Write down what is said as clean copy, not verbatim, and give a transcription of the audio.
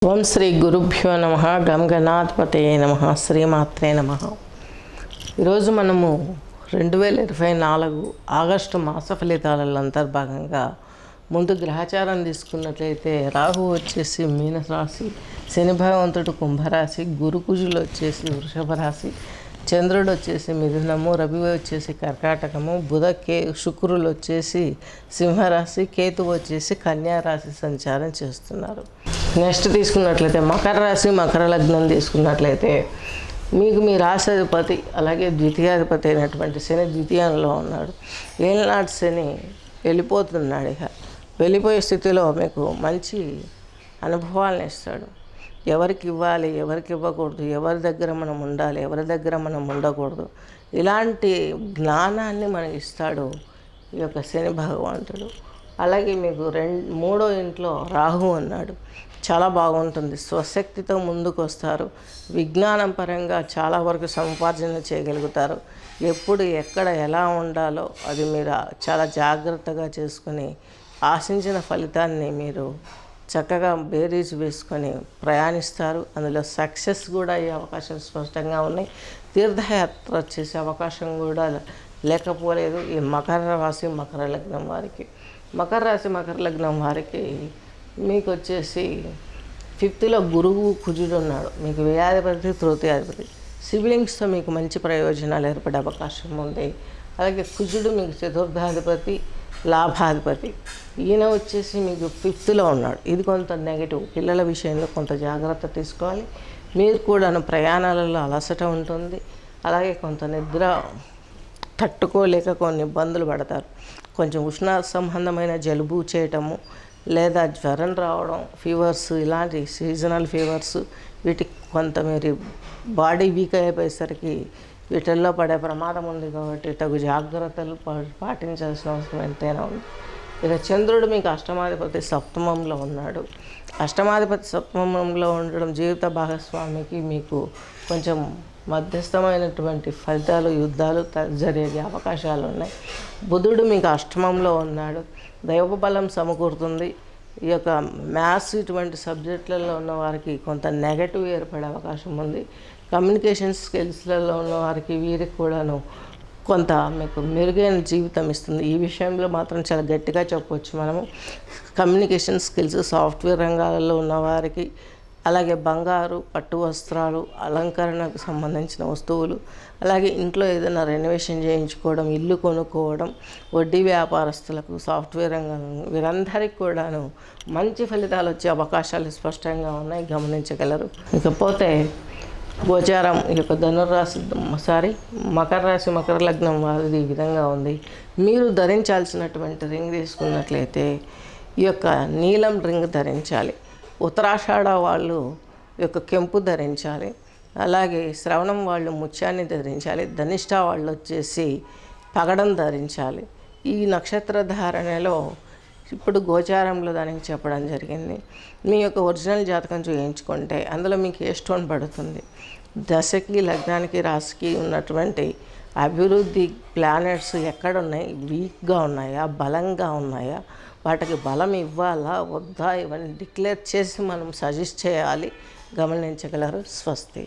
ఓం శ్రీ గురుభ్యో నమ. గం గణాధిపతయే నమ. శ్రీమాత్రే నమ. ఈరోజు మనము 2024 ఆగస్టు మాస ఫలితాలలో అంతర్భాగంగా ముందు గ్రహచారం తీసుకున్నట్లయితే రాహు వచ్చేసి మీనరాశి, శని భగవంతుడు కుంభరాశి, గురుకుజులు వచ్చేసి వృషభ రాశి, చంద్రుడు వచ్చేసి మిథునము, రవి వచ్చేసి కర్కాటకము, శుక్రులు వచ్చేసి సింహరాశి, కేతువు వచ్చేసి కన్యారాశి సంచారం చేస్తున్నారు. నెక్స్ట్ తీసుకున్నట్లయితే మకర రాశి, మకర లగ్నం తీసుకున్నట్లయితే మీకు మీ రాశాధిపతి అలాగే ద్వితీయాధిపతి అయినటువంటి శని ద్వితీయంలో ఉన్నాడు. ఏళ్ళనాటి శని వెళ్ళిపోతున్నాడు. ఇక వెళ్ళిపోయే స్థితిలో మీకు మంచి అనుభవాలను ఇస్తాడు. ఎవరికి ఇవ్వాలి, ఎవరికి ఇవ్వకూడదు, ఎవరి దగ్గర మనం ఉండాలి, ఎవరి దగ్గర మనం ఉండకూడదు, ఇలాంటి జ్ఞానాన్ని మనకి ఇస్తాడు ఈ యొక్క శని భగవంతుడు. అలాగే మీకు మూడో ఇంట్లో రాహు ఉన్నాడు. చాలా బాగుంటుంది. స్వశక్తితో ముందుకు వస్తారు. విజ్ఞానం పరంగా చాలా వరకు సముపార్జన చేయగలుగుతారు. ఎప్పుడు ఎక్కడ ఎలా ఉండాలో అది మీరు చాలా జాగ్రత్తగా చేసుకుని ఆశించిన ఫలితాన్ని మీరు చక్కగా బేరీజ్ వేసుకొని ప్రయాణిస్తారు. అందులో సక్సెస్ కూడా అయ్యే అవకాశాలు స్పష్టంగా ఉన్నాయి. తీర్థయాత్ర చేసే అవకాశం కూడా లేకపోలేదు ఈ మకర రాశి మకర లగ్నం వారికి. మకర రాశి మకర లగ్నం వారికి మీకు వచ్చేసి 5th గురువు కుజుడు ఉన్నాడు. మీకు వ్యయాధిపతి, తృతీయాధిపతి, సిబ్లింగ్స్తో మీకు మంచి ప్రయోజనాలు ఏర్పడే అవకాశం ఉంది. అలాగే కుజుడు మీకు చతుర్థాధిపతి, లాభాధిపతి. ఈయన వచ్చేసి మీకు 5th ఉన్నాడు. ఇది కొంత నెగిటివ్. పిల్లల విషయంలో కొంత జాగ్రత్త తీసుకోవాలి. మీరు కూడాను ప్రయాణాలలో అలసట ఉంటుంది. అలాగే కొంత నిద్ర తట్టుకోలేక కొన్ని ఇబ్బందులు పడతారు. కొంచెం ఉష్ణ సంబంధమైన జలుబు చేయటము లేదా జ్వరం రావడం, ఫీవర్స్, ఇలాంటి సీజనల్ ఫీవర్స్, వీటికి కొంత మీరు బాడీ వీక్ అయిపోయేసరికి వీటిల్లో పడే ప్రమాదం ఉంది. కాబట్టి తగు జాగ్రత్తలు పాటించాల్సిన అవసరం ఎంతైనా ఉంది. ఇక చంద్రుడు మీకు అష్టమాధిపతి సప్తమంలో ఉన్నాడు. అష్టమాధిపతి సప్తమంలో ఉండడం జీవిత భాగస్వామికి మీకు కొంచెం మధ్యస్థమైనటువంటి ఫలితాలు, యుద్ధాలు జరిగే అవకాశాలు ఉన్నాయి. బుధుడు మీకు అష్టమంలో ఉన్నాడు. దైవ బలం సమకూరుతుంది. ఈ యొక్క మ్యాథ్స్ ఇటువంటి సబ్జెక్టులలో ఉన్న వారికి కొంత నెగటివ్ ఏర్పడే అవకాశం ఉంది. కమ్యూనికేషన్ స్కిల్స్లలో ఉన్న వారికి వీరికి కూడాను కొంత మీకు మెరుగైన జీవితం ఇస్తుంది. ఈ విషయంలో మాత్రం చాలా గట్టిగా చెప్పవచ్చు మనము. కమ్యూనికేషన్ స్కిల్స్, సాఫ్ట్వేర్ రంగాలలో ఉన్న వారికి, అలాగే బంగారు, పట్టు వస్త్రాలు, అలంకరణకు సంబంధించిన వస్తువులు, అలాగే ఇంట్లో ఏదైనా రెనోవేషన్ చేయించుకోవడం, ఇల్లు కొనుక్కోవడం, వడ్డీ వ్యాపారస్తులకు, సాఫ్ట్వేర్ రంగం, వీరందరికీ కూడాను మంచి ఫలితాలు వచ్చే అవకాశాలు స్పష్టంగా ఉన్నాయి, గమనించగలరు. ఇకపోతే గోచారం ఈ యొక్క మకర రాశి మకర లగ్నం వారిది ఈ విధంగా ఉంది. మీరు ధరించాల్సినటువంటి రింగ్ తీసుకున్నట్లయితే ఈ యొక్క నీలం రింగ్ ధరించాలి. ఉత్తరాషాఢ వాళ్ళు యొక్క కెంపు ధరించాలి. అలాగే శ్రవణం వాళ్ళు ముత్యాన్ని ధరించాలి. ధనిష్ట వాళ్ళు వచ్చేసి పగడం ధరించాలి. ఈ నక్షత్ర ధారణలో ఇప్పుడు గోచారంలో దానికి చెప్పడం జరిగింది. మీ యొక్క ఒరిజినల్ జాతకం చూయించుకుంటే అందులో మీకు ఏ స్టోన్ పడుతుంది, దశకి, లగ్నానికి, రాశికి ఉన్నటువంటి అభివృద్ధి ప్లానెట్స్ ఎక్కడున్నాయి, వీక్గా ఉన్నాయా, బలంగా ఉన్నాయా, వాటికి బలం ఇవ్వాలా వద్దా, ఇవన్నీ డిక్లేర్ చేసి మనం సజెస్ట్ చేయాలి. గమనించగలరు. స్వస్తి.